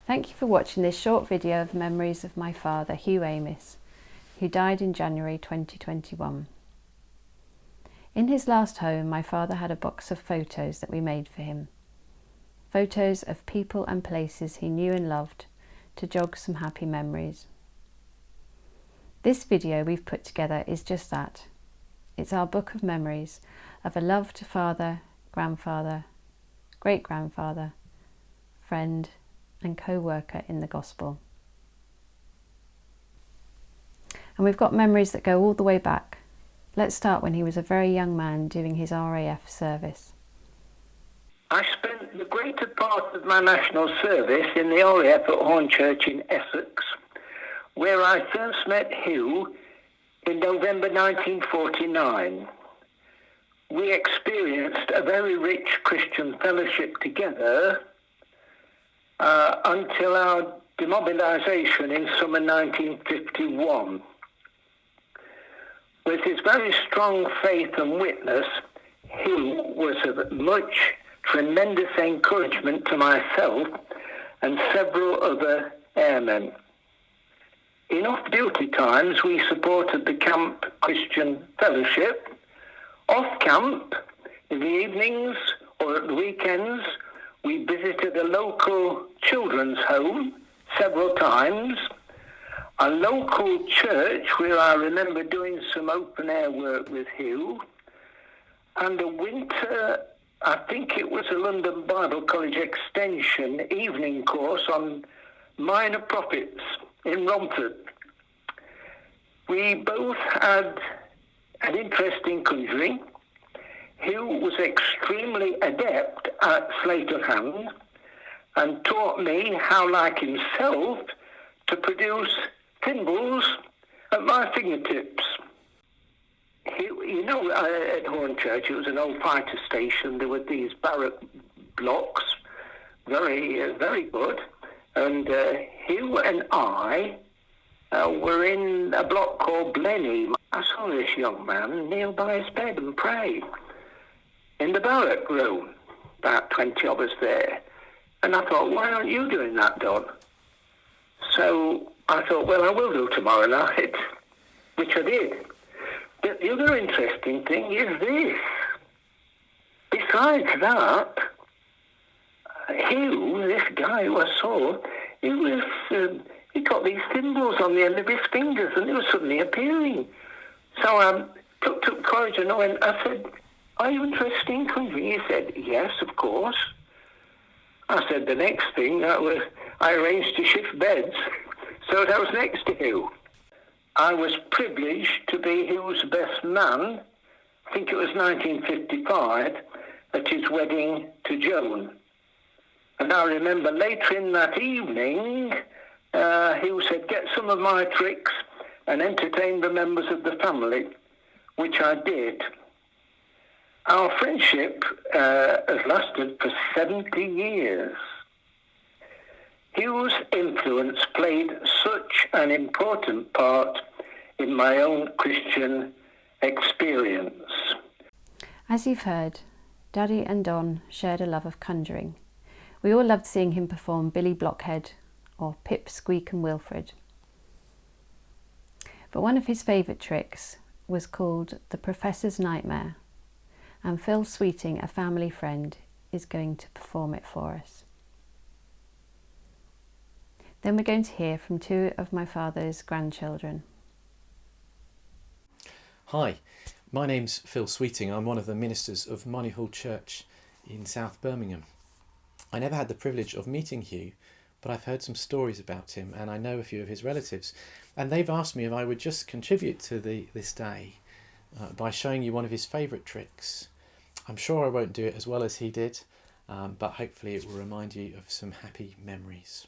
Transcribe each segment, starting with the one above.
Thank you for watching this short video of memories of my father, Hugh Amis, who died in January 2021. In his last home, my father had a box of photos that we made for him. Photos of people and places he knew and loved to jog some happy memories. This video we've put together is just that. It's our book of memories of a loved father, grandfather, great-grandfather, friend and co-worker in the gospel. And we've got memories that go all the way back. Let's start when he was a very young man doing his RAF service. I spent the greater part of my national service in the RAF at Hornchurch in Essex, where I first met Hugh in November 1949. We experienced a very rich Christian fellowship together until our demobilisation in summer 1951. With his very strong faith and witness, Hugh was of much tremendous encouragement to myself and several other airmen. In off-duty times, we supported the camp Christian fellowship. Off-camp, in the evenings or at the weekends, we visited a local children's home several times, a local church where I remember doing some open-air work with Hugh, and a winter, I think it was a London Bible College Extension evening course on minor prophets in Romford. We both had an interest in conjuring. Hugh was extremely adept at sleight of hand and taught me how, like himself, to produce thimbles at my fingertips. At Hornchurch, it was an old fighter station. There were these barrack blocks, very good. And Hugh and I were in a block called Blenny. I saw this young man kneel by his bed and pray in the barrack room, about 20 of us there. And I thought, why aren't you doing that, Don? So I thought, well, I will do tomorrow night, which I did. But the other interesting thing is this. Besides that, Hugh, this guy who I saw, he got these thimbles on the end of his fingers and they were suddenly appearing. So I took courage and I said, are you interested in conjuring? He said, yes, of course. I said, the next thing, I arranged to shift beds so that I was next to Hugh. I was privileged to be Hugh's best man, I think it was 1955, at his wedding to Joan. And I remember later in that evening, Hugh said, get some of my tricks and entertain the members of the family, which I did. Our friendship has lasted for 70 years. Hugh's influence played such an important part in my own Christian experience. As you've heard, Daddy and Don shared a love of conjuring. We all loved seeing him perform Billy Blockhead or Pip, Squeak and Wilfred. But one of his favourite tricks was called the Professor's Nightmare, and Phil Sweeting, a family friend, is going to perform it for us. Then we're going to hear from two of my father's grandchildren. Hi, my name's Phil Sweeting. I'm one of the ministers of Moneyhall Church in South Birmingham. I never had the privilege of meeting Hugh, but I've heard some stories about him and I know a few of his relatives. And they've asked me if I would just contribute to this day by showing you one of his favourite tricks. I'm sure I won't do it as well as he did, but hopefully it will remind you of some happy memories.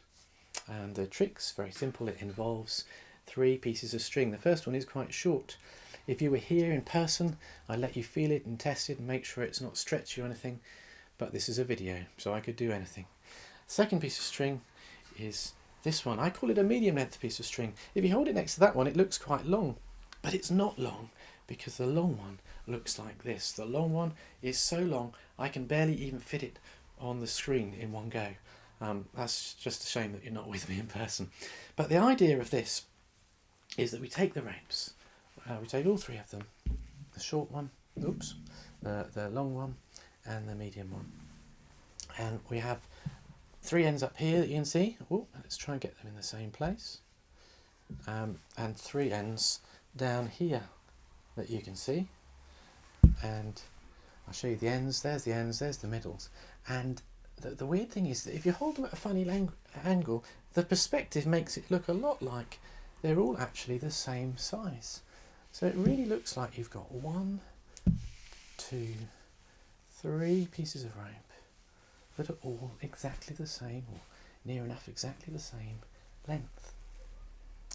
And the trick's very simple. It involves 3 pieces of string. The first one is quite short. If you were here in person, I'd let you feel it and test it and make sure it's not stretchy or anything, but this is a video, so I could do anything. Second piece of string is this one. I call it a medium length piece of string. If you hold it next to that one, it looks quite long, but it's not long because the long one looks like this. The long one is so long I can barely even fit it on the screen in one go. That's just a shame that you're not with me in person. But the idea of this is that we take the ropes. We take all three of them. The short one, the long one, and the medium one. And we have three ends up here that you can see. Oh, let's try and get them in the same place. And three ends down here that you can see. And I'll show you the ends. There's the middles. And the weird thing is that if you hold them at a funny angle, the perspective makes it look a lot like they're all actually the same size. So it really looks like you've got 1, 2, 3 pieces of rope that are all exactly the same, or near enough exactly the same length.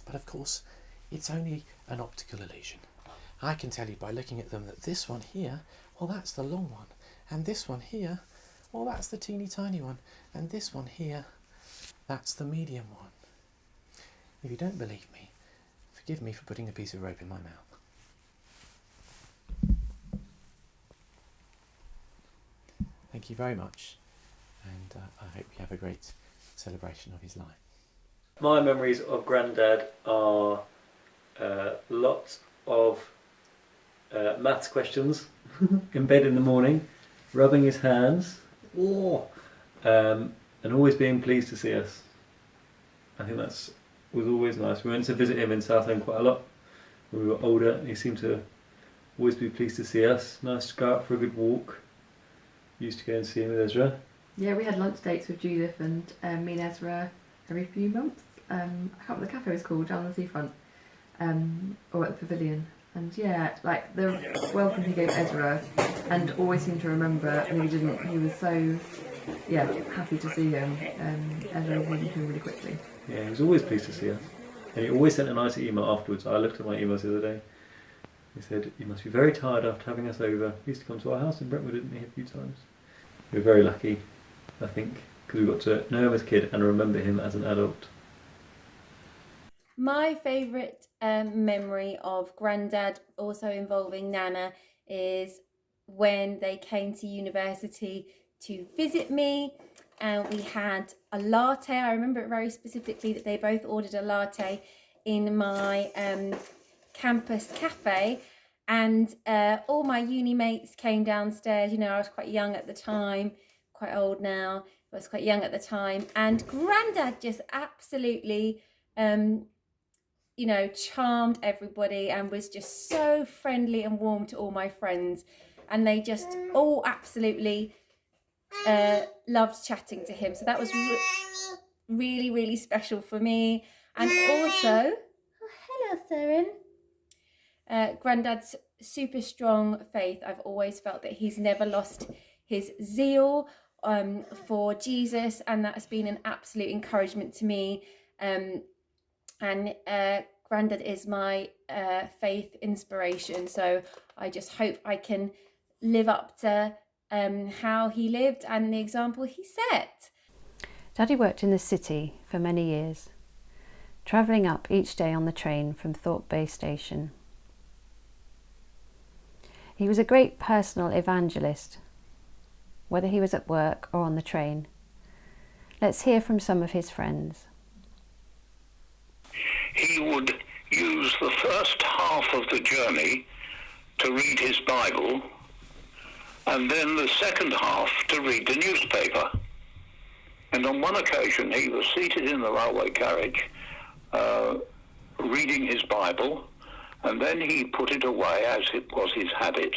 But of course, it's only an optical illusion. I can tell you by looking at them that this one here, well, that's the long one, and this one here, well, that's the teeny tiny one, and this one here, that's the medium one. If you don't believe me, forgive me for putting a piece of rope in my mouth. Thank you very much, and I hope you have a great celebration of his life. My memories of Grandad are lots of maths questions in bed in the morning, rubbing his hands, and always being pleased to see us. I think was always nice. We went to visit him in Southend quite a lot when we were older. He seemed to always be pleased to see us. Nice to go out for a good walk. Used to go and see him with Ezra. Yeah, we had lunch dates with Judith and me and Ezra every few months. I can't remember what the cafe was called, down on the seafront, or at the pavilion. And yeah, like the welcome he gave Ezra, and always seemed to remember, and he was so, happy to see him. Ezra was him really quickly. Yeah, he was always pleased to see us. And he always sent a nice email afterwards. I looked at my emails the other day. He said, "You must be very tired after having us over. He used to come to our house in Brentwood, didn't he, a few times?" We were very lucky, I think, because we got to know him as a kid and remember him as an adult. My favourite memory of Grandad, also involving Nana, is when they came to university to visit me, and we had a latte. I remember it very specifically that they both ordered a latte in my campus cafe, and all my uni mates came downstairs. You know, I was quite young at the time, quite old now. I was quite young at the time, and Grandad just absolutely charmed everybody and was just so friendly and warm to all my friends, and they just all absolutely loved chatting to him. So that was really, really special for me. And also, hello, Theron. Grandad's super strong faith. I've always felt that he's never lost his zeal for Jesus, and that's been an absolute encouragement to me. And Grandad is my faith inspiration, so I just hope I can live up to how he lived and the example he set. Daddy worked in the city for many years, travelling up each day on the train from Thorpe Bay Station. He was a great personal evangelist, whether he was at work or on the train. Let's hear from some of his friends. He would use the first half of the journey to read his Bible, and then the second half to read the newspaper. And on one occasion he was seated in the railway carriage reading his Bible, and then he put it away, as it was his habit,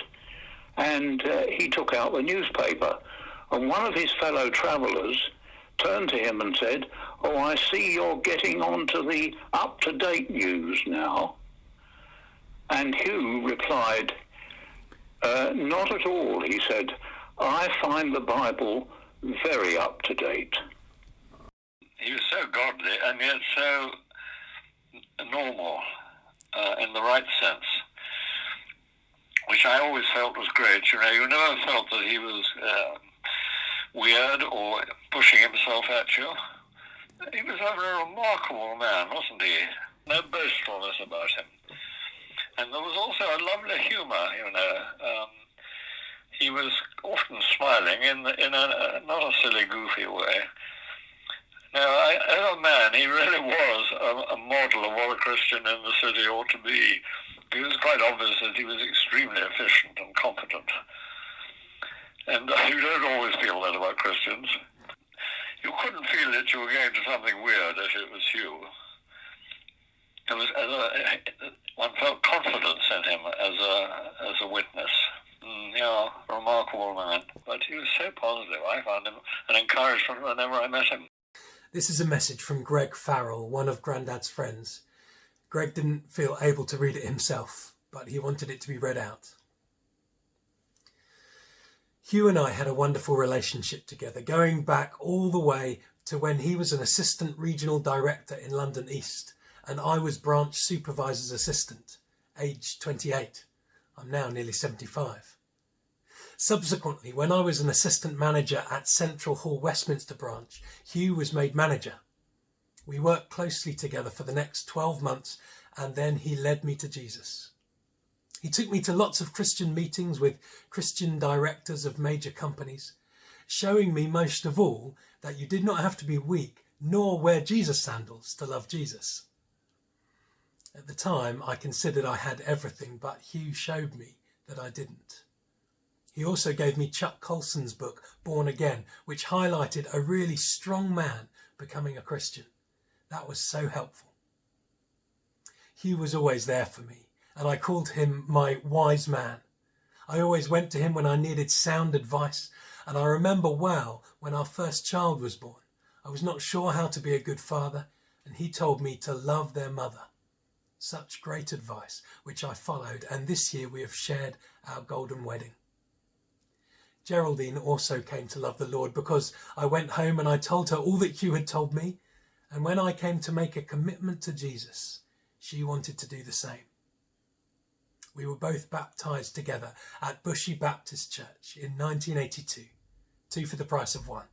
and he took out the newspaper. And one of his fellow travellers turned to him and said, "Oh, I see you're getting on to the up-to-date news now." And Hugh replied, "Not at all," he said. "I find the Bible very up-to-date." He was so godly and yet so normal in the right sense, which I always felt was great. You know, you never felt that he was weird or pushing himself at you. He was a remarkable man, wasn't he? No boastfulness about him. And there was also a lovely humour, you know. He was often smiling in a not a silly, goofy way. Now, as a man, he really was a model of what a Christian in the city ought to be. It was quite obvious that he was extremely efficient and competent. And you don't always feel that about Christians. You couldn't feel that you were going to something weird if it was Hugh. It was one felt confidence in him as a witness. Yeah, remarkable man. But he was so positive. I found him an encouragement whenever I met him. This is a message from Greg Farrell, one of Grandad's friends. Greg didn't feel able to read it himself, but he wanted it to be read out. Hugh and I had a wonderful relationship together, going back all the way to when he was an assistant regional director in London East, and I was branch supervisor's assistant, aged 28. I'm now nearly 75. Subsequently, when I was an assistant manager at Central Hall Westminster branch, Hugh was made manager. We worked closely together for the next 12 months, and then he led me to Jesus. He took me to lots of Christian meetings with Christian directors of major companies, showing me most of all that you did not have to be weak nor wear Jesus sandals to love Jesus. At the time, I considered I had everything, but Hugh showed me that I didn't. He also gave me Chuck Colson's book, Born Again, which highlighted a really strong man becoming a Christian. That was so helpful. Hugh was always there for me, and I called him my wise man. I always went to him when I needed sound advice, and I remember well when our first child was born. I was not sure how to be a good father, and he told me to love their mother. Such great advice, which I followed, and this year we have shared our golden wedding. Geraldine also came to love the Lord because I went home and I told her all that Hugh had told me, and when I came to make a commitment to Jesus, she wanted to do the same. We were both baptised together at Bushy Baptist Church in 1982, 2 for the price of 1.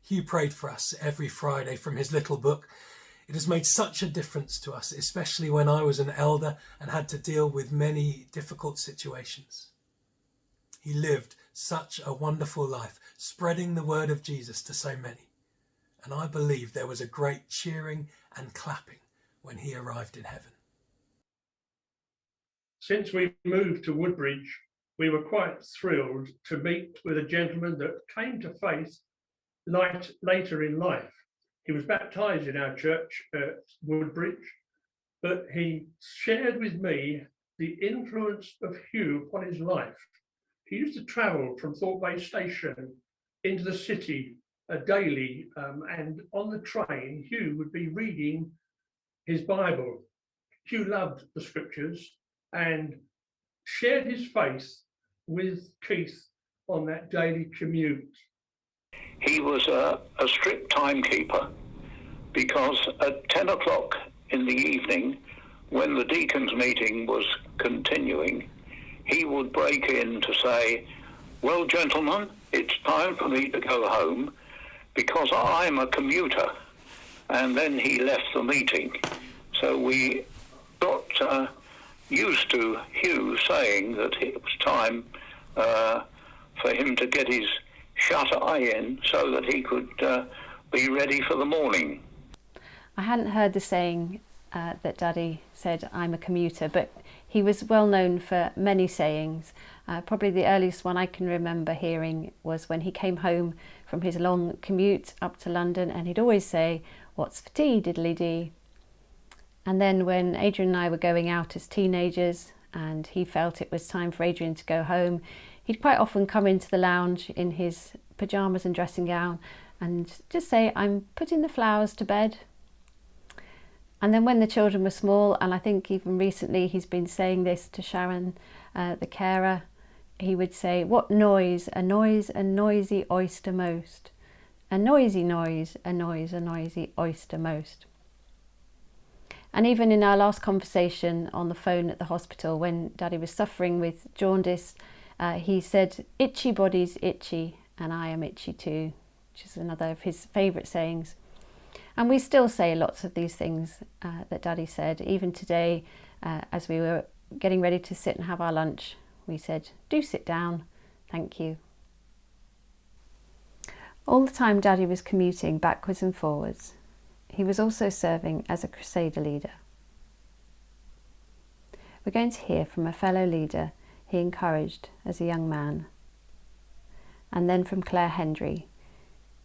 Hugh prayed for us every Friday from his little book. It has made such a difference to us, especially when I was an elder and had to deal with many difficult situations. He lived such a wonderful life, spreading the word of Jesus to so many. And I believe there was a great cheering and clapping when he arrived in heaven. Since we moved to Woodbridge, we were quite thrilled to meet with a gentleman that came to faith later in life. He was baptised in our church at Woodbridge, but he shared with me the influence of Hugh upon his life. He used to travel from Thorpe Bay Station into the city daily, and on the train, Hugh would be reading his Bible. Hugh loved the scriptures and shared his faith with Keith on that daily commute. He was a strict timekeeper, because at 10 o'clock in the evening, when the deacons' meeting was continuing, he would break in to say, "Well, gentlemen, it's time for me to go home because I'm a commuter." And then he left the meeting. So we got used to Hugh saying that it was time for him to get his shut-eye in so that he could be ready for the morning. I hadn't heard the saying that Daddy said, "I'm a commuter," but he was well known for many sayings. Probably the earliest one I can remember hearing was when he came home from his long commute up to London, and he'd always say, "What's for tea, diddly-dee?" And then when Adrian and I were going out as teenagers and he felt it was time for Adrian to go home, he'd quite often come into the lounge in his pyjamas and dressing gown and just say, "I'm putting the flowers to bed." And then when the children were small, and I think even recently he's been saying this to Sharon, the carer, he would say, "What noise annoys a noisy oyster most? A noisy noise annoys a noisy oyster most." And even in our last conversation on the phone at the hospital, when Daddy was suffering with jaundice, he said, "Itchy body's itchy, and I am itchy too," which is another of his favourite sayings. And we still say lots of these things that Daddy said. Even today, as we were getting ready to sit and have our lunch, we said, "Do sit down, thank you." All the time Daddy was commuting backwards and forwards, he was also serving as a Crusader leader. We're going to hear from a fellow leader he encouraged as a young man, and then from Claire Hendry,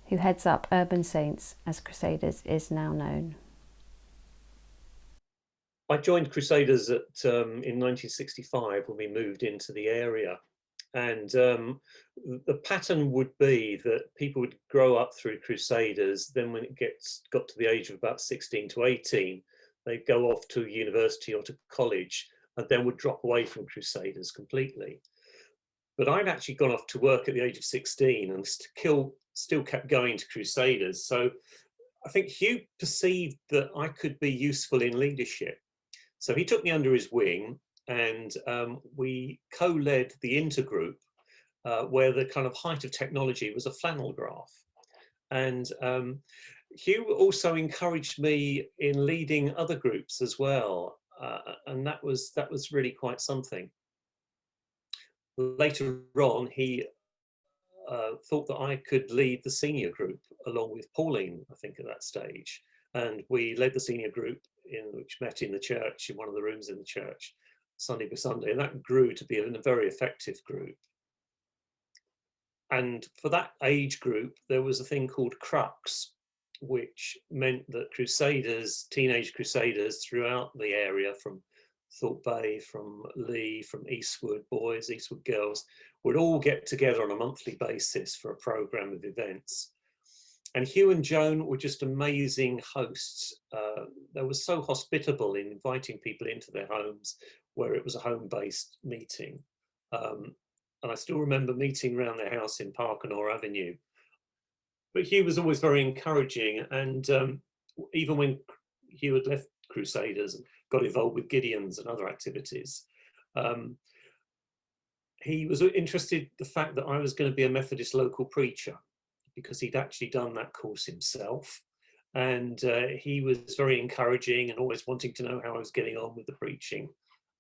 who heads up Urban Saints as Crusaders is now known. I joined Crusaders in 1965 when we moved into the area. And the pattern would be that people would grow up through Crusaders, then when it got to the age of about 16 to 18, they'd go off to university or to college and then would drop away from Crusaders completely. But I'd actually gone off to work at the age of 16 and still kept going to Crusaders. So I think Hugh perceived that I could be useful in leadership. So he took me under his wing, and we co-led the intergroup where the kind of height of technology was a flannel graph. And Hugh also encouraged me in leading other groups as well. And that was really quite something. Later on, he thought that I could lead the senior group along with Pauline, I think, at that stage. And we led the senior group which met in the church, in one of the rooms in the church, Sunday by Sunday, and that grew to be a very effective group. And for that age group, there was a thing called Crux, which meant that Crusaders, teenage Crusaders throughout the area, from Thorpe Bay, from Lee, from Eastwood boys, Eastwood girls, would all get together on a monthly basis for a programme of events. And Hugh and Joan were just amazing hosts. They were so hospitable in inviting people into their homes where it was a home-based meeting. And I still remember meeting around their house in Parkenor Avenue. But Hugh was always very encouraging. And even when Hugh had left Crusaders and got involved with Gideons and other activities, he was interested in the fact that I was going to be a Methodist local preacher, because he'd actually done that course himself. And he was very encouraging and always wanting to know how I was getting on with the preaching.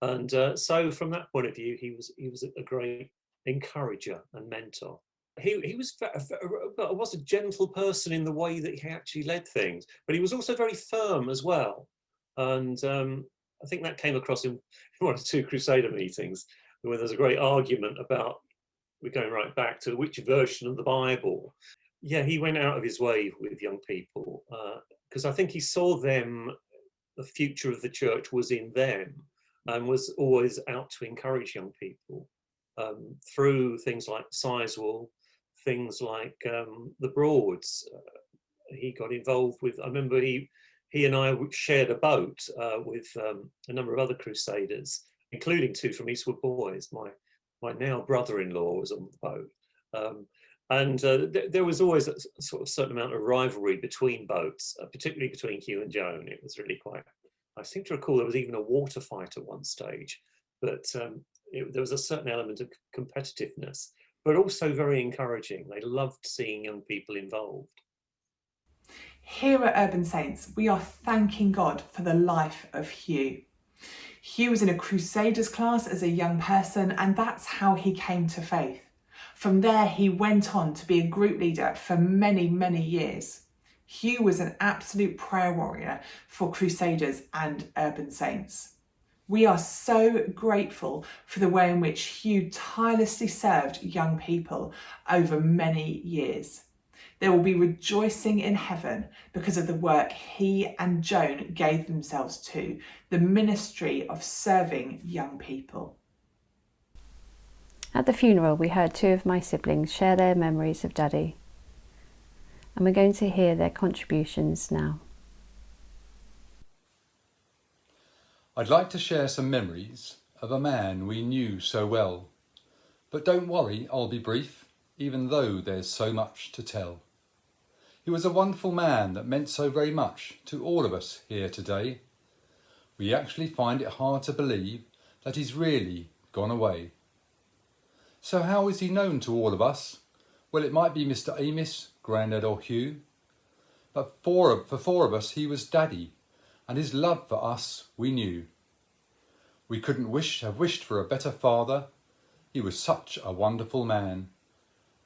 And so from that point of view, he was a great encourager and mentor. He was a gentle person in the way that he actually led things, but he was also very firm as well. And I think that came across in one or two Crusader meetings, where there's a great argument about, we're going right back to which version of the Bible. Yeah, he went out of his way with young people, because I think he saw them, the future of the church was in them, and was always out to encourage young people through things like Sizewell, things like the Broads. He got involved with, I remember he and I shared a boat with a number of other Crusaders, including two from Eastwood Boys. My now brother-in-law was on the boat. And there was always a sort of certain amount of rivalry between boats, particularly between Hugh and Joan. It was really quite, I seem to recall there was even a water fight at one stage, but there was a certain element of competitiveness, but also very encouraging. They loved seeing young people involved. Here at Urban Saints, we are thanking God for the life of Hugh. Hugh was in a Crusaders class as a young person, and that's how he came to faith. From there, he went on to be a group leader for many, many years. Hugh was an absolute prayer warrior for Crusaders and Urban Saints. We are so grateful for the way in which Hugh tirelessly served young people over many years. There will be rejoicing in heaven because of the work he and Joan gave themselves to, the ministry of serving young people. At the funeral, we heard two of my siblings share their memories of Daddy, and we're going to hear their contributions now. I'd like to share some memories of a man we knew so well. But don't worry, I'll be brief, even though there's so much to tell. He was a wonderful man that meant so very much to all of us here today. We actually find it hard to believe that he's really gone away. So how is he known to all of us? Well, it might be Mr. Amis, Grandad or Hugh. But for four of us, he was Daddy, and his love for us we knew. We couldn't have wished for a better father. He was such a wonderful man.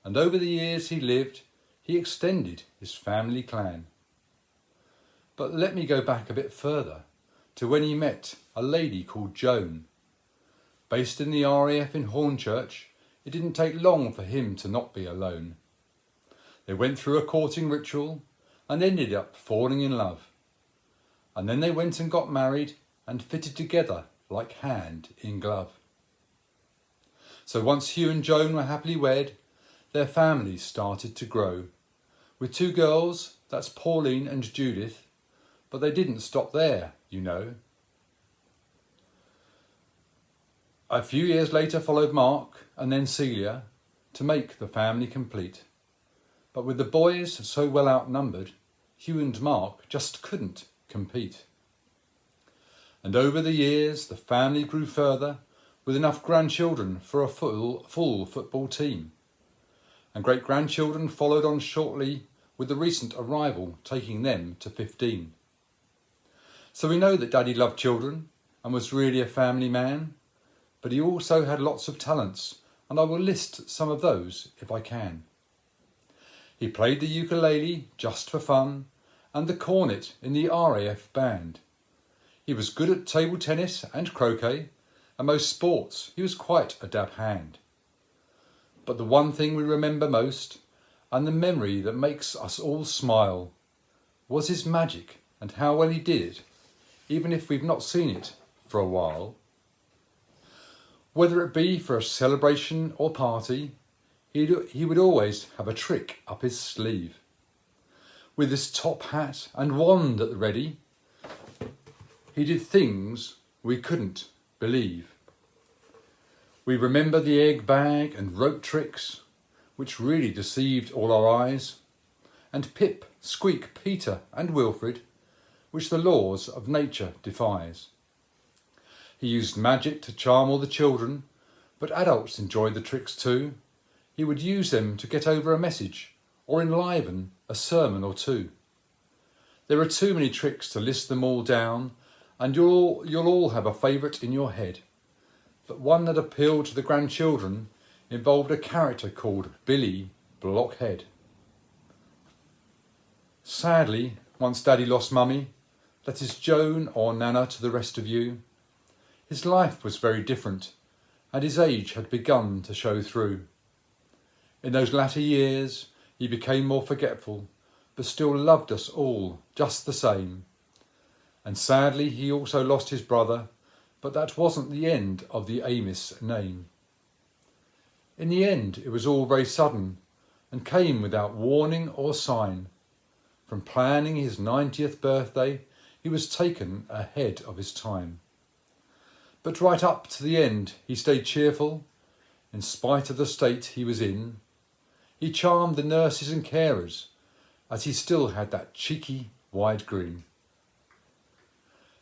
And over the years he lived, he extended his family clan. But let me go back a bit further to when he met a lady called Joan. Based in the RAF in Hornchurch, it didn't take long for him to not be alone. They went through a courting ritual and ended up falling in love. And then they went and got married and fitted together like hand in glove. So once Hugh and Joan were happily wed, their families started to grow. With 2 girls, that's Pauline and Judith, but they didn't stop there, you know. A few years later followed Mark and then Celia to make the family complete. But with the boys so well outnumbered, Hugh and Mark just couldn't compete. And over the years, the family grew further with enough grandchildren for a full football team. And great-grandchildren followed on shortly, with the recent arrival taking them to 15. So we know that Daddy loved children and was really a family man, but he also had lots of talents, and I will list some of those if I can. He played the ukulele just for fun and the cornet in the RAF band. He was good at table tennis and croquet, and most sports he was quite a dab hand. But the one thing we remember most, and the memory that makes us all smile, was his magic and how well he did it, even if we've not seen it for a while. Whether it be for a celebration or party, he would always have a trick up his sleeve. With his top hat and wand at the ready, he did things we couldn't believe. We remember the egg bag and rope tricks, which really deceived all our eyes, and Pip, Squeak, Peter and Wilfred, which the laws of nature defies. He used magic to charm all the children, but adults enjoyed the tricks too. He would use them to get over a message or enliven a sermon or two. There are too many tricks to list them all down, and you'll all have a favourite in your head. But one that appealed to the grandchildren involved a character called Billy Blockhead. Sadly, once Daddy lost Mummy, that is Joan or Nana to the rest of you, his life was very different, and his age had begun to show through. In those latter years, he became more forgetful, but still loved us all just the same. And sadly, he also lost his brother, but that wasn't the end of the Amis name. In the end, it was all very sudden and came without warning or sign. From planning his 90th birthday, he was taken ahead of his time. But right up to the end, he stayed cheerful, in spite of the state he was in. He charmed the nurses and carers, as he still had that cheeky, wide grin.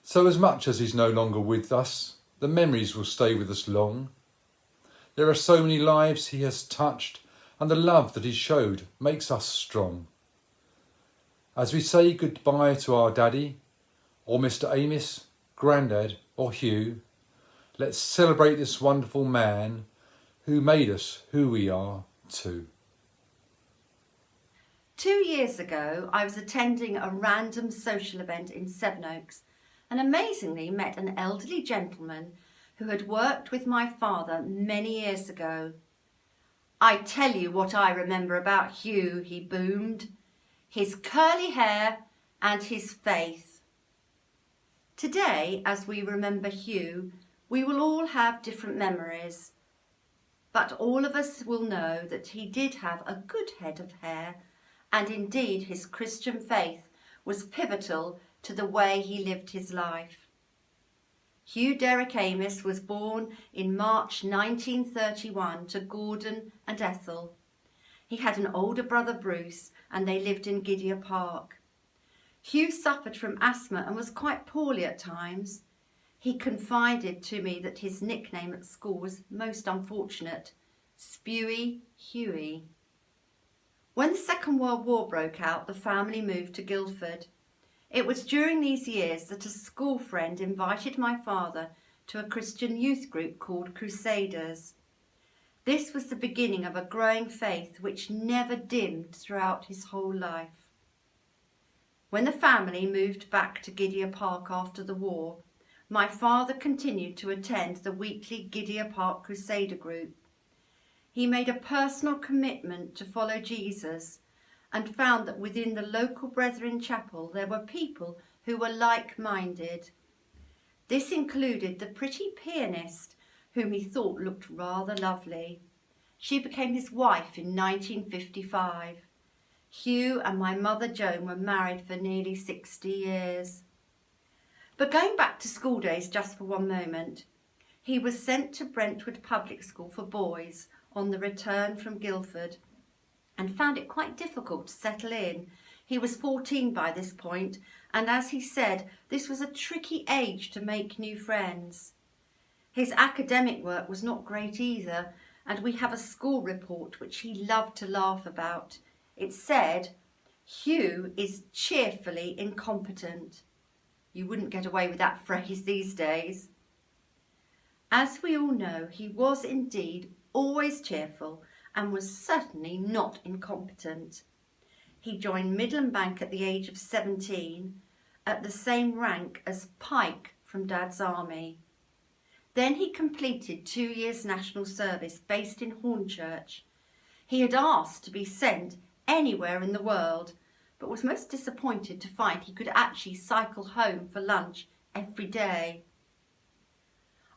So as much as he's no longer with us, the memories will stay with us long. There are so many lives he has touched, and the love that he showed makes us strong. As we say goodbye to our Daddy, or Mr. Amis, Grandad or Hugh, let's celebrate this wonderful man who made us who we are too. 2 years ago, I was attending a random social event in Sevenoaks and amazingly met an elderly gentleman who had worked with my father many years ago. "I tell you what I remember about Hugh," he boomed, "his curly hair and his faith." Today, as we remember Hugh, we will all have different memories, but all of us will know that he did have a good head of hair, and indeed his Christian faith was pivotal to the way he lived his life. Hugh Derrick Amis was born in March 1931 to Gordon and Ethel. He had an older brother, Bruce, and they lived in Gidea Park. Hugh suffered from asthma and was quite poorly at times. He confided to me that his nickname at school was most unfortunate, Spewy Hughie. When the Second World War broke out, the family moved to Guildford. It was during these years that a school friend invited my father to a Christian youth group called Crusaders. This was the beginning of a growing faith which never dimmed throughout his whole life. When the family moved back to Gidea Park after the war, my father continued to attend the weekly Gidea Park Crusader group. He made a personal commitment to follow Jesus and found that within the local Brethren Chapel there were people who were like-minded. This included the pretty pianist whom he thought looked rather lovely. She became his wife in 1955. Hugh and my mother Joan were married for nearly 60 years. But going back to school days just for one moment, he was sent to Brentwood Public School for boys on the return from Guildford and found it quite difficult to settle in. He was 14 by this point, and as he said, this was a tricky age to make new friends. His academic work was not great either, and we have a school report which he loved to laugh about. It said, "Hugh is cheerfully incompetent." You wouldn't get away with that phrase these days. As we all know, he was indeed always cheerful and was certainly not incompetent. He joined Midland Bank at the age of 17, at the same rank as Pike from Dad's army. Then he completed 2 years national service based in Hornchurch. He had asked to be sent anywhere in the world, but was most disappointed to find he could actually cycle home for lunch every day.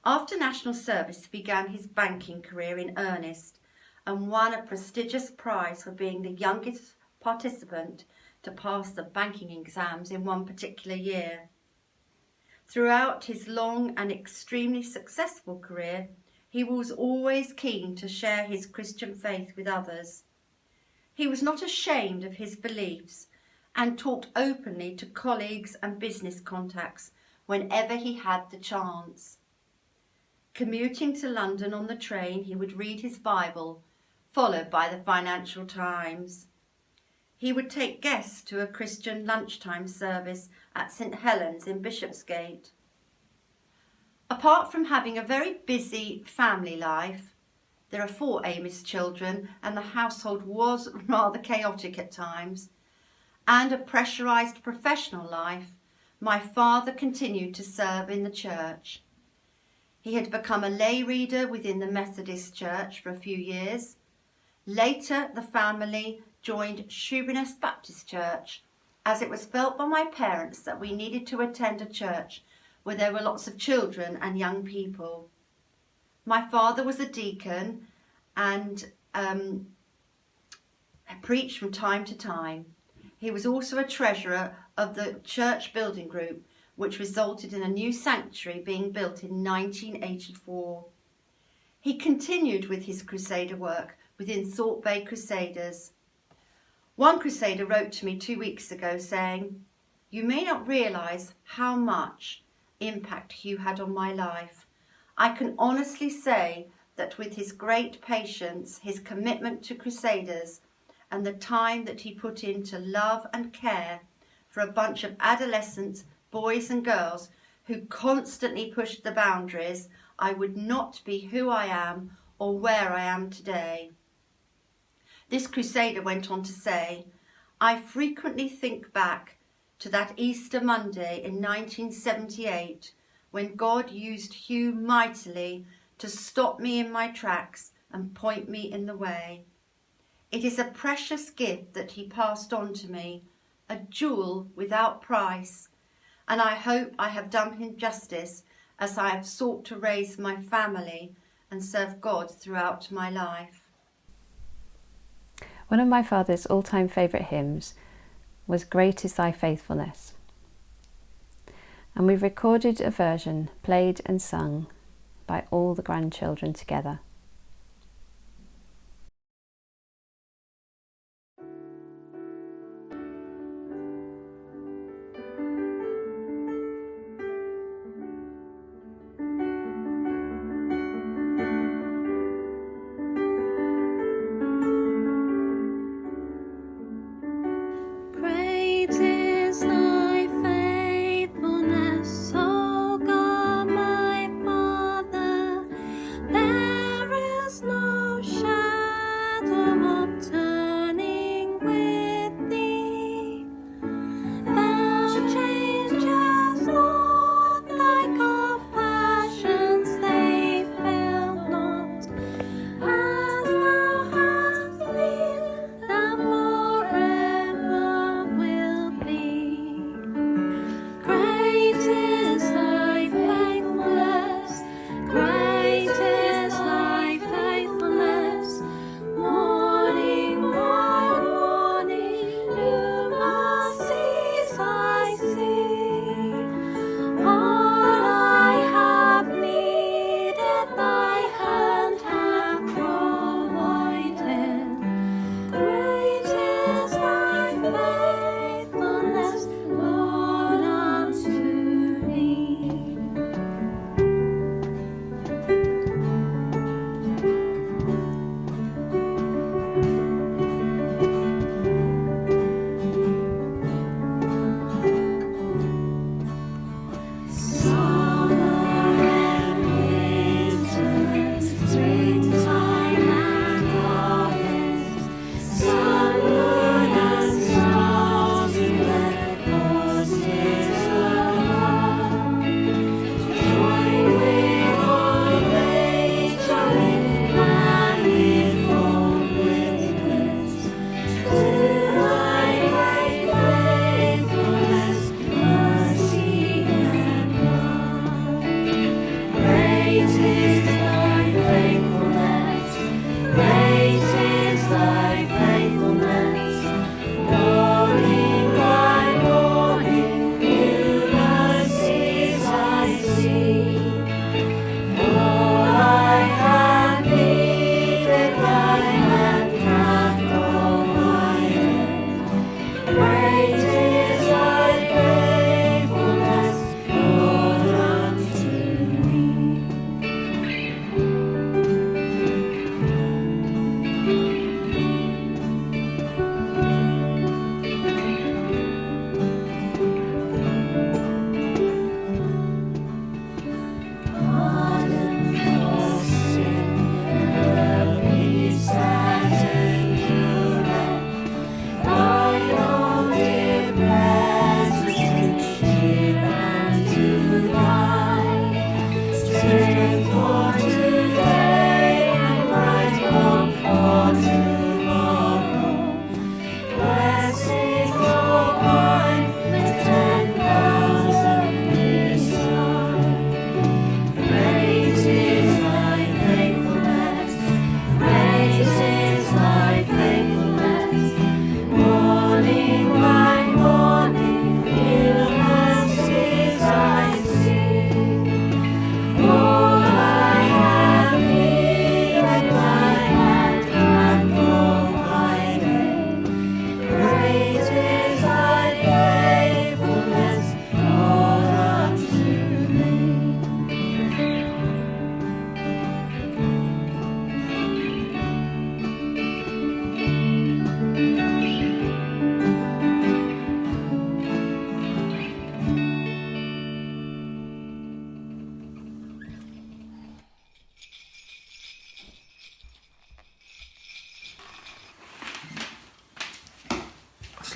After national service, he began his banking career in earnest and won a prestigious prize for being the youngest participant to pass the banking exams in one particular year. Throughout his long and extremely successful career, he was always keen to share his Christian faith with others. He was not ashamed of his beliefs and talked openly to colleagues and business contacts whenever he had the chance. Commuting to London on the train, he would read his Bible, followed by the Financial Times. He would take guests to a Christian lunchtime service at St Helens in Bishopsgate. Apart from having a very busy family life, there are 4 Amis children and the household was rather chaotic at times, and a pressurised professional life, my father continued to serve in the church. He had become a lay reader within the Methodist Church for a few years. Later, the family joined Shoeburyness Baptist Church, as it was felt by my parents that we needed to attend a church where there were lots of children and young people. My father was a deacon and preached from time to time. He was also a treasurer of the church building group, which resulted in a new sanctuary being built in 1984. He continued with his crusader work within Thorpe Bay Crusaders. One crusader wrote to me 2 weeks ago saying, "You may not realise how much impact Hugh had on my life. I can honestly say that with his great patience, his commitment to Crusaders, and the time that he put into love and care for a bunch of adolescents, boys and girls who constantly pushed the boundaries, I would not be who I am or where I am today." This crusader went on to say, "I frequently think back to that Easter Monday in 1978 when God used Hugh mightily to stop me in my tracks and point me in the way. It is a precious gift that he passed on to me, a jewel without price, and I hope I have done him justice as I have sought to raise my family and serve God throughout my life." One of my father's all-time favourite hymns was "Great is Thy Faithfulness", and we've recorded a version played and sung by all the grandchildren together. Great is thy faithfulness, O God, my Father. There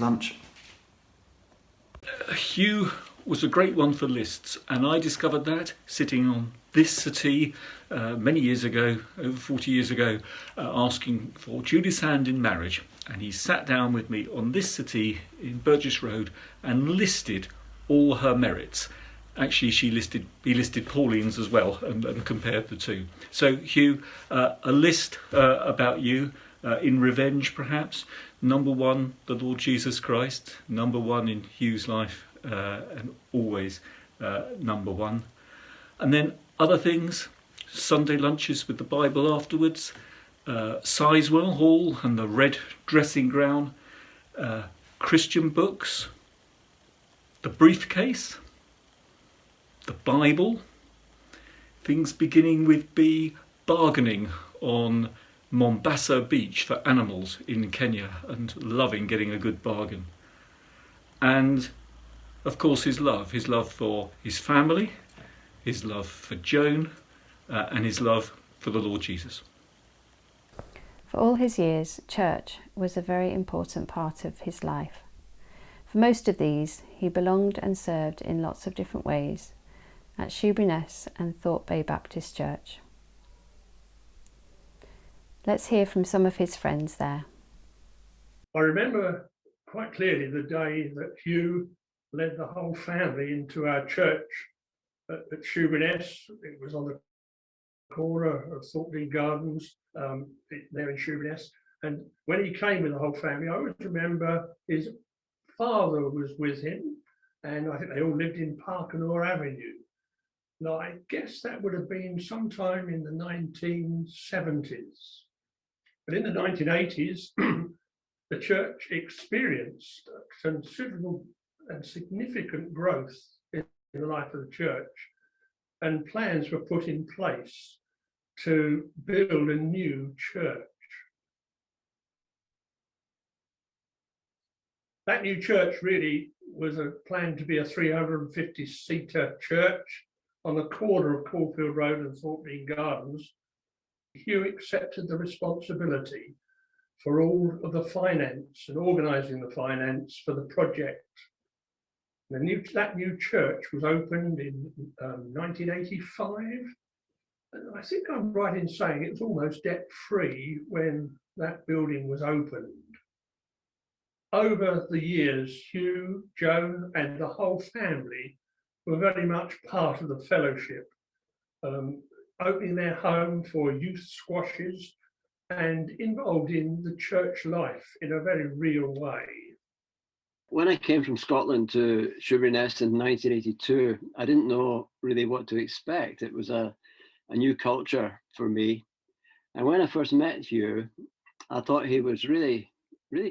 for lunch. Hugh was a great one for lists, and I discovered that sitting on this settee many years ago, over 40 years ago, asking for Julie's hand in marriage. And he sat down with me on this settee in Burgess Road and listed all her merits. Actually, he listed Pauline's as well and compared the two. So, Hugh, a list about you, in revenge perhaps. Number one, the Lord Jesus Christ. Number one in Hugh's life, and always number one. And then other things, Sunday lunches with the Bible afterwards, Sizewell Hall and the red dressing gown, Christian books, the briefcase, the Bible, things beginning with B, bargaining on Mombasa Beach for animals in Kenya and loving getting a good bargain. And of course his love for his family, his love for Joan, and his love for the Lord Jesus. For all his years, church was a very important part of his life. For most of these, he belonged and served in lots of different ways at Shoeburyness and Thorpe Bay Baptist Church. Let's hear from some of his friends there. I remember quite clearly the day that Hugh led the whole family into our church at Shoeburyness. It was on the corner of Thorpe Bay Gardens, there in Shoeburyness. And when he came with the whole family, I always remember his father was with him, and I think they all lived in Parkenore Avenue. Now, I guess that would have been sometime in the 1970s. But in the 1980s, the church experienced considerable and significant growth in the life of the church, and plans were put in place to build a new church. That new church really was planned to be a 350-seater church on the corner of Caulfield Road and Thorpe Bay Gardens. Hugh accepted the responsibility for all of the finance and organising the finance for the project. That new church was opened in 1985, and I think I'm right in saying it was almost debt-free when that building was opened. Over the years, Hugh, Joan, and the whole family were very much part of the fellowship, opening their home for youth squashes and involved in the church life in a very real way. When I came from Scotland to Shoeburyness in 1982, I didn't know really what to expect. It was a new culture for me. And when I first met Hugh, I thought he was really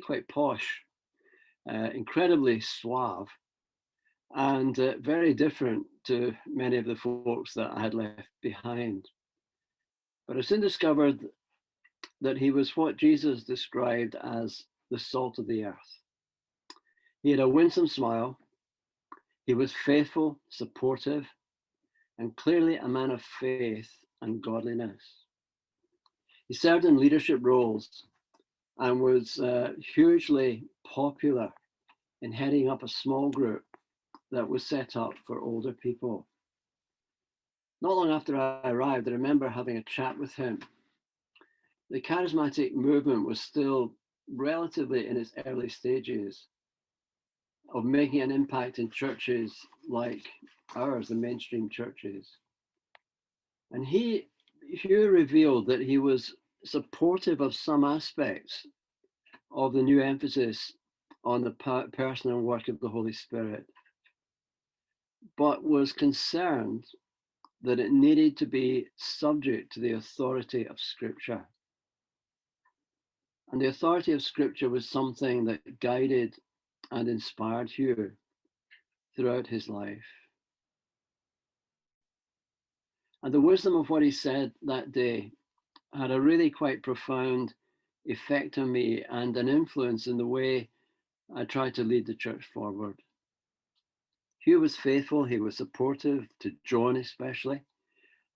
quite posh, incredibly suave, and very different to many of the folks that I had left behind. But I soon discovered that he was what Jesus described as the salt of the earth. He had a winsome smile, he was faithful, supportive, and clearly a man of faith and godliness. He served in leadership roles and was hugely popular in heading up a small group that was set up for older people. Not long after I arrived, I remember having a chat with him. The charismatic movement was still relatively in its early stages of making an impact in churches like ours, the mainstream churches. And Hugh revealed that he was supportive of some aspects of the new emphasis on the person and work of the Holy Spirit, but was concerned that it needed to be subject to the authority of Scripture. And the authority of Scripture was something that guided and inspired Hugh throughout his life. And the wisdom of what he said that day had a really quite profound effect on me and an influence in the way I tried to lead the church forward. Hugh was faithful, he was supportive to Joan especially,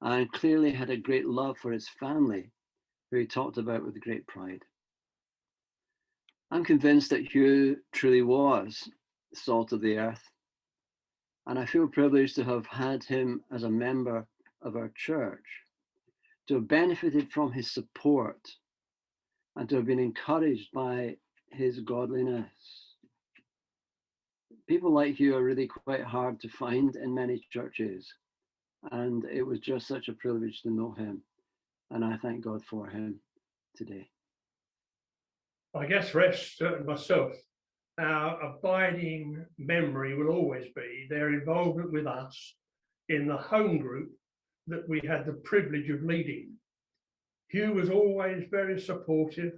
and clearly had a great love for his family, who he talked about with great pride. I'm convinced that Hugh truly was salt of the earth, and I feel privileged to have had him as a member of our church, to have benefited from his support, and to have been encouraged by his godliness. People like Hugh are really quite hard to find in many churches, and it was just such a privilege to know him, and I thank God for him today. I guess rest myself. Our abiding memory will always be their involvement with us in the home group that we had the privilege of leading. Hugh was always very supportive,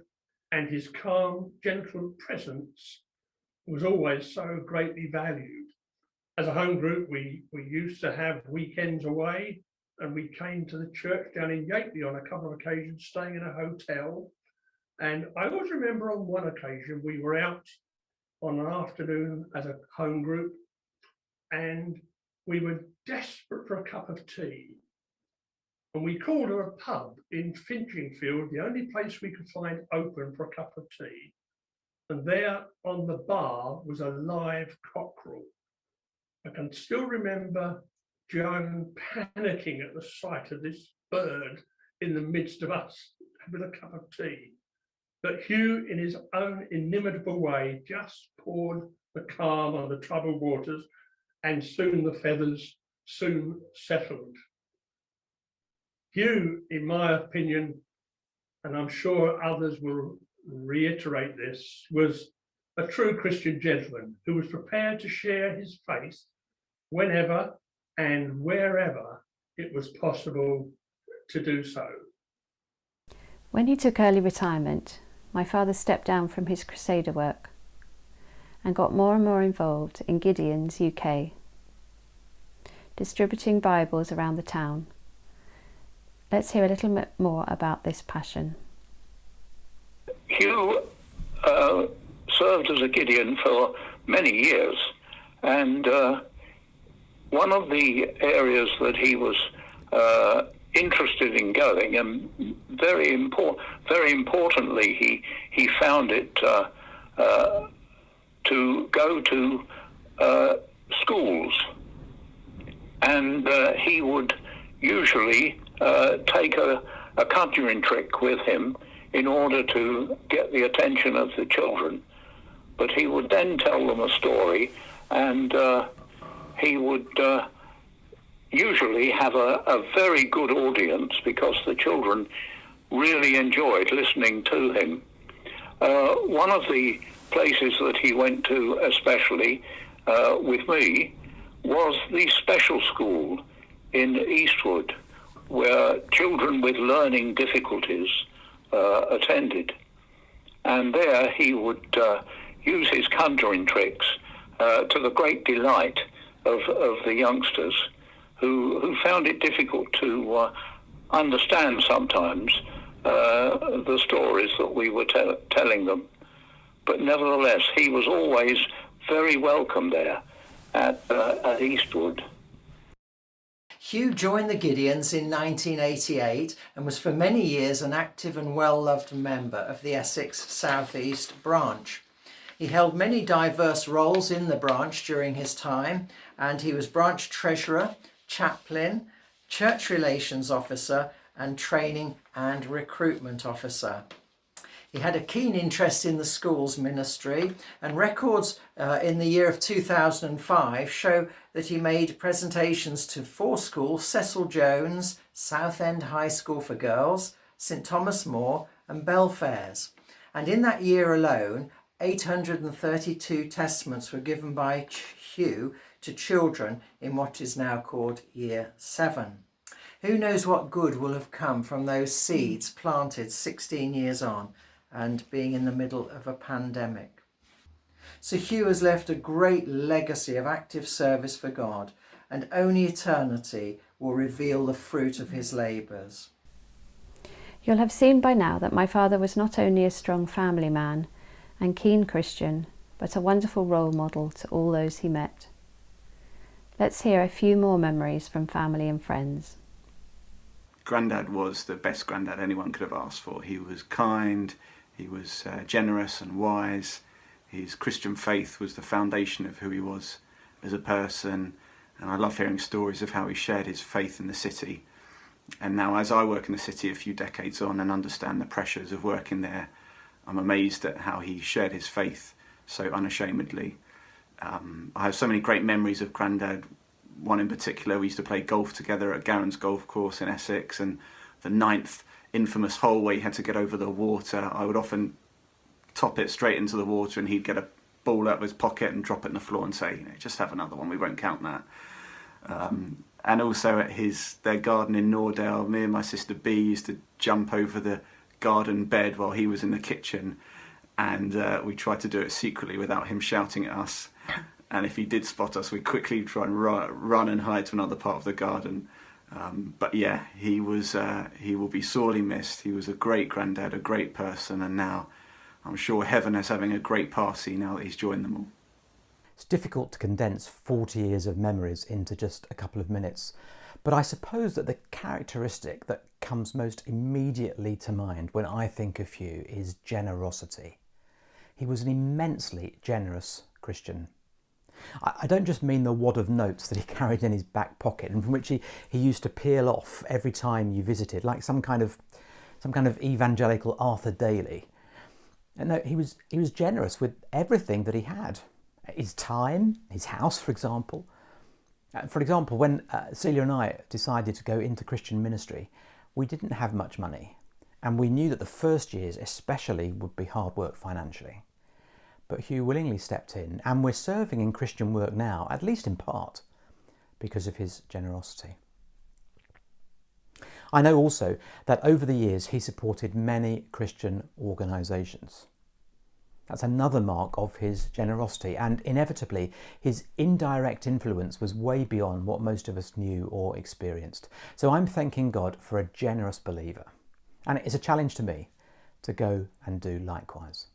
and his calm, gentle presence was always so greatly valued. As a home group, we used to have weekends away, and we came to the church down in Yateley on a couple of occasions, staying in a hotel. And I always remember on one occasion we were out on an afternoon as a home group, and we were desperate for a cup of tea. And we called a pub in Finchingfield, the only place we could find open for a cup of tea. And there on the bar was a live cockerel. I can still remember Joan panicking at the sight of this bird in the midst of us with a cup of tea. But Hugh, in his own inimitable way, just poured the calm on the troubled waters, and soon the feathers soon settled. Hugh, in my opinion, and I'm sure others will reiterate this, was a true Christian gentleman who was prepared to share his faith whenever and wherever it was possible to do so. When he took early retirement, my father stepped down from his Crusader work and got more and more involved in Gideon's UK, distributing Bibles around the town. Let's hear a little bit more about this passion. Hugh served as a Gideon for many years, and one of the areas that he was interested in going, and very importantly, he found it to go to schools, and he would usually take a conjuring trick with him in order to get the attention of the children. But he would then tell them a story, and he would usually have a very good audience because the children really enjoyed listening to him. One of the places that he went to, especially with me, was the special school in Eastwood, where children with learning difficulties attended. And there he would use his conjuring tricks to the great delight of the youngsters, who found it difficult to understand sometimes the stories that we were telling them. But nevertheless, he was always very welcome there at Eastwood. Hugh joined the Gideons in 1988 and was for many years an active and well-loved member of the Essex South East branch. He held many diverse roles in the branch during his time, and he was branch treasurer, chaplain, church relations officer, and training and recruitment officer. He had a keen interest in the schools ministry, and records in the year of 2005 show that he made presentations to 4 schools: Cecil Jones, Southend High School for Girls, St Thomas More and Belfairs. And in that year alone, 832 testaments were given by Hugh to children in what is now called Year 7. Who knows what good will have come from those seeds planted 16 years on and being in the middle of a pandemic. So Hugh has left a great legacy of active service for God, and only eternity will reveal the fruit of his labours. You'll have seen by now that my father was not only a strong family man and keen Christian, but a wonderful role model to all those he met. Let's hear a few more memories from family and friends. Grandad was the best granddad anyone could have asked for. He was kind, He was generous and wise. His Christian faith was the foundation of who he was as a person, and I love hearing stories of how he shared his faith in the city. And now, as I work in the city a few decades on and understand the pressures of working there, I'm amazed at how he shared his faith so unashamedly. I have so many great memories of Grandad. One in particular, we used to play golf together at Garron's Golf Course in Essex, and the 9th infamous hole where you had to get over the water, I would often top it straight into the water and he'd get a ball out of his pocket and drop it on the floor and say, just have another one, we won't count that. And also at their garden in Nordale, me and my sister B used to jump over the garden bed while he was in the kitchen, and we tried to do it secretly without him shouting at us. And if he did spot us, we'd quickly try and run and hide to another part of the garden. But yeah, he will be sorely missed. He was a great granddad, a great person, and now I'm sure heaven is having a great party now that he's joined them all. It's difficult to condense 40 years of memories into just a couple of minutes, but I suppose that the characteristic that comes most immediately to mind when I think of Hugh is generosity. He was an immensely generous Christian. I don't just mean the wad of notes that he carried in his back pocket and from which he used to peel off every time you visited, like some kind of evangelical Arthur Daly. No, he was generous with everything that he had. His time, his house, for example. For example, when Celia and I decided to go into Christian ministry, we didn't have much money, and we knew that the first years especially would be hard work financially. But Hugh willingly stepped in, and we're serving in Christian work now, at least in part, because of his generosity. I know also that over the years he supported many Christian organisations. That's another mark of his generosity, and inevitably his indirect influence was way beyond what most of us knew or experienced. So I'm thanking God for a generous believer, and it is a challenge to me to go and do likewise.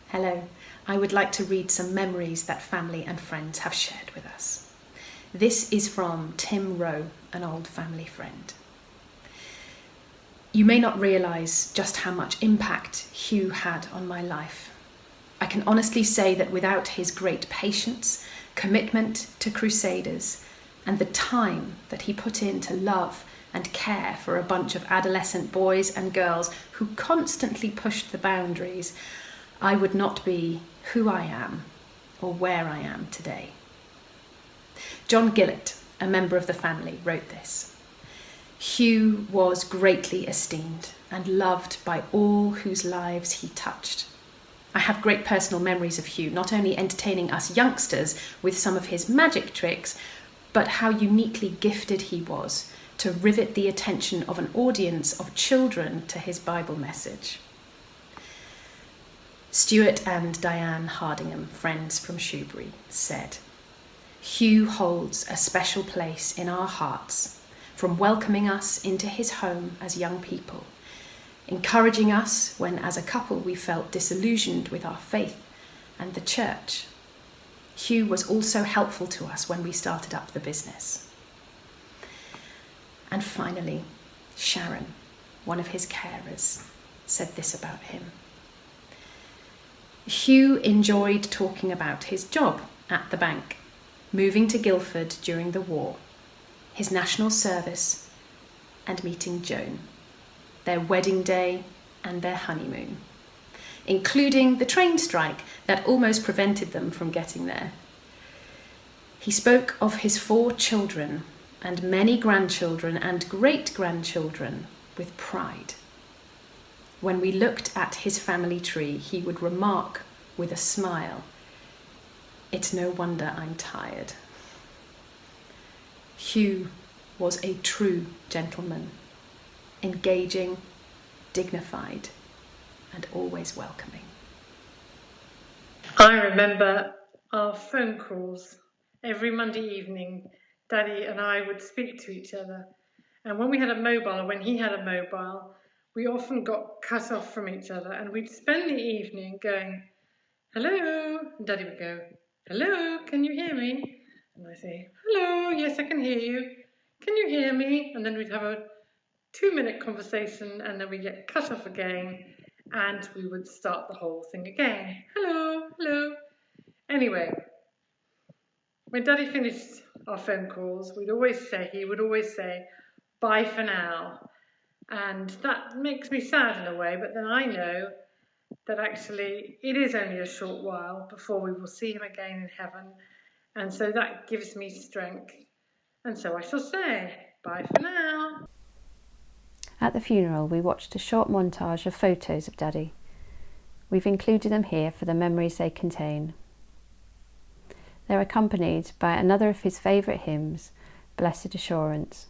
Hello, I would like to read some memories that family and friends have shared with us. This is from Tim Rowe, an old family friend. You may not realise just how much impact Hugh had on my life. I can honestly say that without his great patience, commitment to Crusaders, and the time that he put in to love and care for a bunch of adolescent boys and girls who constantly pushed the boundaries, I would not be who I am or where I am today. John Gillett, a member of the family, wrote this. Hugh was greatly esteemed and loved by all whose lives he touched. I have great personal memories of Hugh, not only entertaining us youngsters with some of his magic tricks, but how uniquely gifted he was to rivet the attention of an audience of children to his Bible message. Stuart and Diane Hardingham, friends from Shoebury, said, Hugh holds a special place in our hearts, from welcoming us into his home as young people, encouraging us when as a couple we felt disillusioned with our faith and the church. Hugh was also helpful to us when we started up the business. And finally, Sharon, one of his carers, said this about him. Hugh enjoyed talking about his job at the bank, moving to Guildford during the war, his national service, and meeting Joan, their wedding day and their honeymoon, including the train strike that almost prevented them from getting there. He spoke of his 4 children and many grandchildren and great-grandchildren with pride. When we looked at his family tree, he would remark with a smile, "It's no wonder I'm tired." Hugh was a true gentleman, engaging, dignified, and always welcoming. I remember our phone calls every Monday evening. Daddy and I would speak to each other, and when we had a mobile, when he had a mobile, we often got cut off from each other, and we'd spend the evening going, "Hello," and Daddy would go, "Hello, can you hear me?" And I say, "Hello, yes, I can hear you. Can you hear me?" And then we'd have a 2-minute conversation, and then we get cut off again, and we would start the whole thing again. Hello, hello. Anyway, when Daddy finished our phone calls, he would always say, bye for now. And that makes me sad in a way, but then I know that actually it is only a short while before we will see him again in heaven. And so that gives me strength. And so I shall say, bye for now. At the funeral, we watched a short montage of photos of Daddy. We've included them here for the memories they contain. They're accompanied by another of his favourite hymns, Blessed Assurance.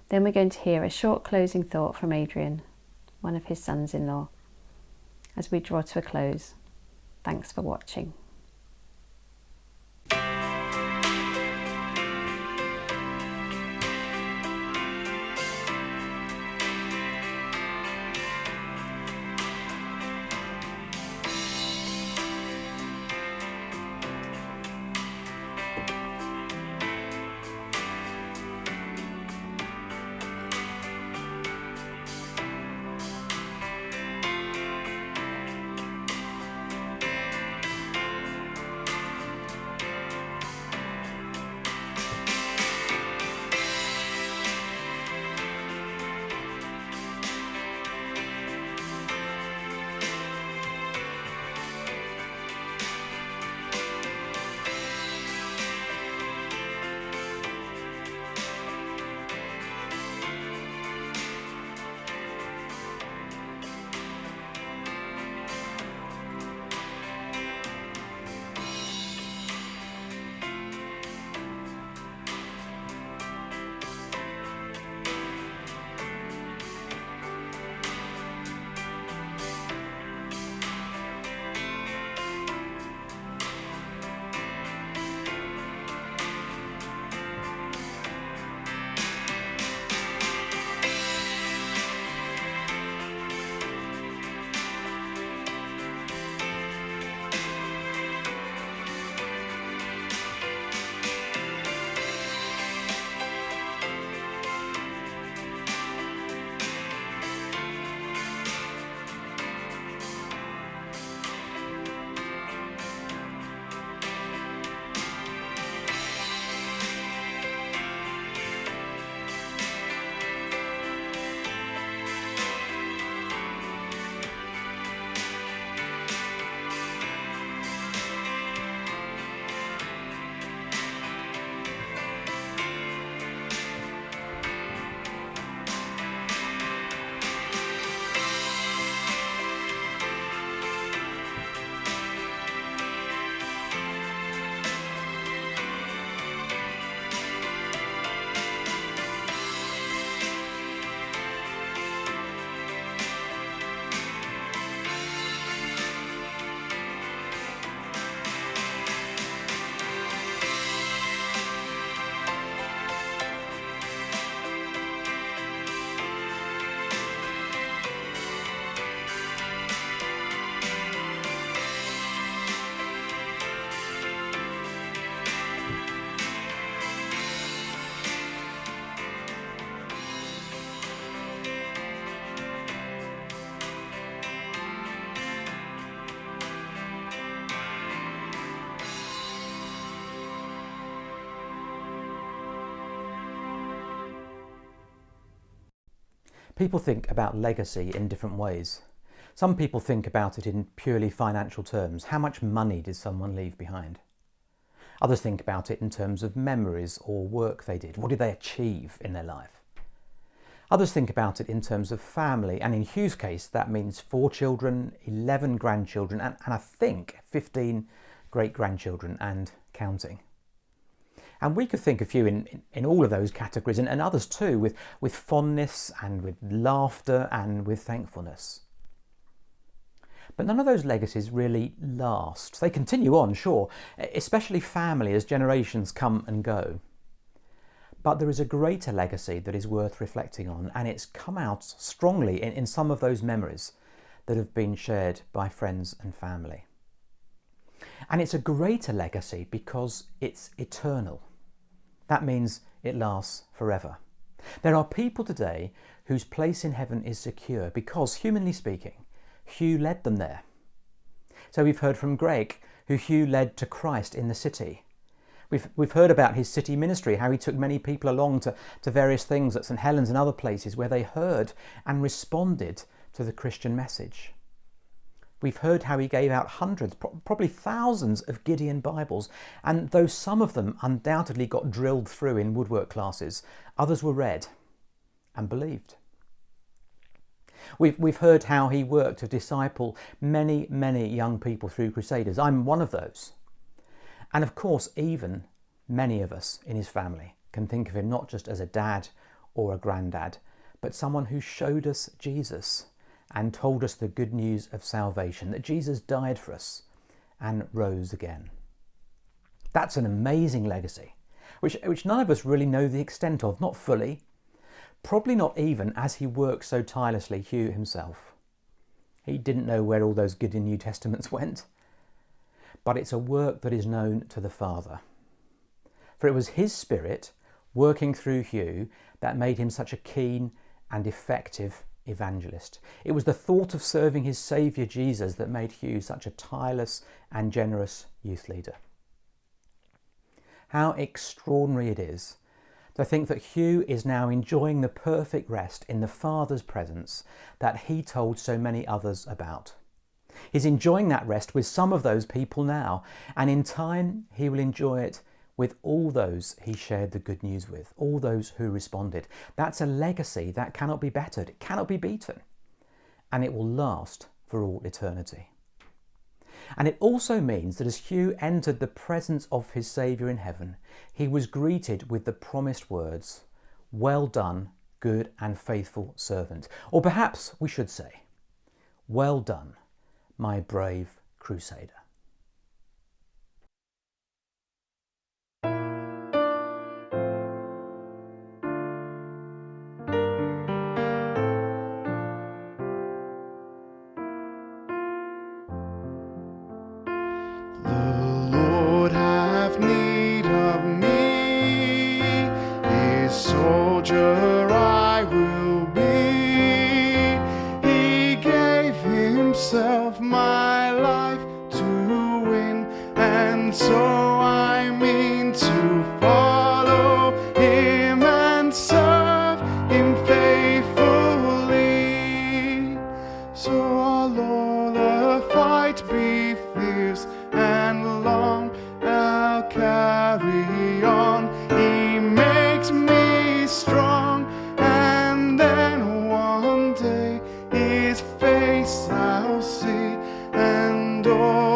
Then we're going to hear a short closing thought from Adrian, one of his sons-in-law, as we draw to a close. Thanks for watching. People think about legacy in different ways. Some people think about it in purely financial terms. How much money did someone leave behind? Others think about it in terms of memories or work they did. What did they achieve in their life? Others think about it in terms of family, and in Hugh's case that means 4 children, 11 grandchildren and I think 15 great-grandchildren and counting. And we could think of Hugh in all of those categories, and others too, with fondness and with laughter and with thankfulness. But none of those legacies really last. They continue on, sure, especially family as generations come and go. But there is a greater legacy that is worth reflecting on, and it's come out strongly in some of those memories that have been shared by friends and family. And it's a greater legacy because it's eternal. That means it lasts forever. There are people today whose place in heaven is secure because, humanly speaking, Hugh led them there. So we've heard from Greg, who Hugh led to Christ in the city. We've heard about his city ministry, how he took many people along to various things at St Helens and other places where they heard and responded to the Christian message. We've heard how he gave out hundreds, probably thousands of Gideon Bibles, and though some of them undoubtedly got drilled through in woodwork classes, others were read and believed. We've heard how he worked to disciple many, many young people through Crusaders. I'm one of those. And of course, even many of us in his family can think of him not just as a dad or a granddad, but someone who showed us Jesus and told us the good news of salvation, that Jesus died for us and rose again. That's an amazing legacy, which none of us really know the extent of, not fully, probably not even as he worked so tirelessly, Hugh himself. He didn't know where all those Gideon New Testaments went. But it's a work that is known to the Father. For it was his Spirit working through Hugh that made him such a keen and effective evangelist. It was the thought of serving his Saviour Jesus that made Hugh such a tireless and generous youth leader. How extraordinary it is to think that Hugh is now enjoying the perfect rest in the Father's presence that he told so many others about. He's enjoying that rest with some of those people now, and in time he will enjoy it with all those he shared the good news with, all those who responded. That's a legacy that cannot be bettered, it cannot be beaten, and it will last for all eternity. And it also means that as Hugh entered the presence of his Saviour in heaven, he was greeted with the promised words, "Well done, good and faithful servant." Or perhaps we should say, "Well done, my brave crusader." The Lord have need of me, his soldier I will be. He gave himself my life to win, and so I mean to follow him and serve him faithfully. So although the fight be fierce and long, I'll carry on. He makes me strong, and then one day his face I'll see, and all